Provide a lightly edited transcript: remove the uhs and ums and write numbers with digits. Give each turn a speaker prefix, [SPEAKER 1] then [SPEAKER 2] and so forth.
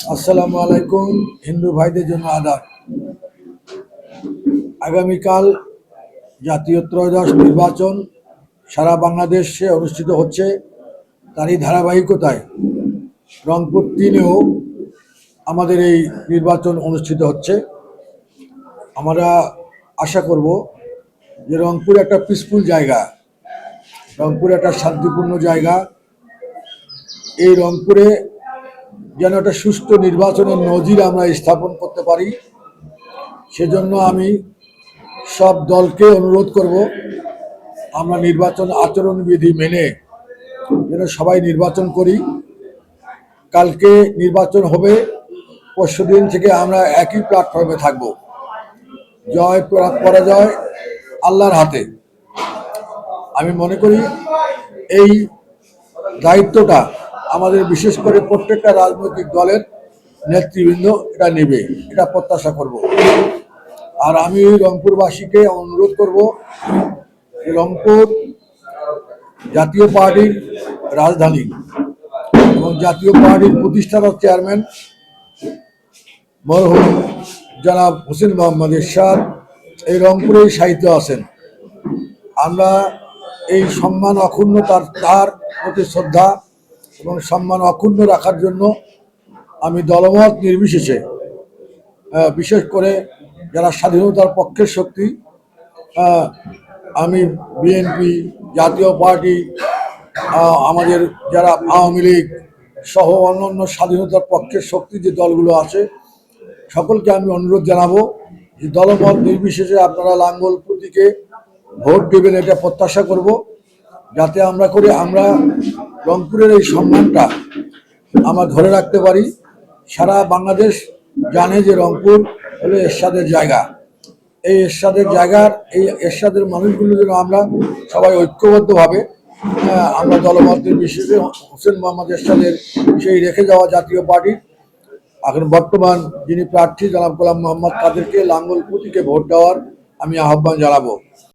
[SPEAKER 1] আসসালামু আলাইকুম। হিন্দু ভাইদের জন্য আদাব। আগামীকাল জাতীয় ত্রয়োদশ নির্বাচন সারা বাংলাদেশে অনুষ্ঠিত হচ্ছে। তারই ধারাবাহিকতায় রংপুর 3-এও আমাদের এই নির্বাচন অনুষ্ঠিত হচ্ছে। আমরা আশা করব যে রংপুর একটা পিসফুল জায়গা, রংপুর একটা শান্তিপূর্ণ জায়গা। এই রংপুরে যেন একটা সুষ্ঠু নির্বাচনের নজির আমরা স্থাপন করতে পারি, সেজন্য আমি সব দলকে অনুরোধ করব আমরা নির্বাচন আচরণবিধি মেনে যেন সবাই নির্বাচন করি। কালকে নির্বাচন হবে, পরশুদিন থেকে আমরা একই প্ল্যাটফর্মে থাকব। জয় পরাজয় আল্লাহর হাতে। আমি মনে করি এই দায়িত্বটা আমাদের বিশেষ করে প্রত্যেকটা রাজনৈতিক দলের নেতৃবৃন্দ এটা নেবে, এটা প্রত্যাশা করব। আর আমি রংপুরবাসীকে অনুরোধ করব, রংপুর জাতীয় পার্টির রাজধানী এবং জাতীয় পার্টির প্রতিষ্ঠাতা চেয়ারম্যান মরহুম জনাব হোসেন মোহাম্মদ এরশাদ এই রংপুরেই সাহিত্য আছেন। আমরা এই সম্মান অক্ষুণ্ণ তার প্রতি শ্রদ্ধা এবং সম্মান অক্ষুণ্ণ রাখার জন্য আমি দলমত নির্বিশেষে, বিশেষ করে যারা স্বাধীনতার পক্ষের শক্তি, আমি বিএনপি, জাতীয় পার্টি, আমাদের যারা আওয়ামী লীগ সহ অন্যান্য স্বাধীনতার পক্ষের শক্তি যে দলগুলো আছে, সকলকে আমি অনুরোধ জানাবো যে দলমত নির্বিশেষে আপনারা লাঙ্গল প্রতীকে ভোট দেবেন, এটা প্রত্যাশা করব, যাতে আমরা রংপুরের এই সম্মানটা আমরা ধরে রাখতে পারি। সারা বাংলাদেশ জানে যে রংপুর হলো এরশাদের জায়গা। এই এরশাদের মানুষগুলো যেন আমরা সবাই ঐক্যবদ্ধভাবে আমরা দলমত নির্বিশেষে হোসেন মোহাম্মদ এরশাদের সেই রেখে যাওয়া জাতীয় পার্টির এখন বর্তমান যিনি প্রার্থী জনাব গোলাম মোহাম্মদ কাদেরকে লাঙ্গল প্রতীকে ভোট দেওয়ার আমি আহ্বান জানাবো।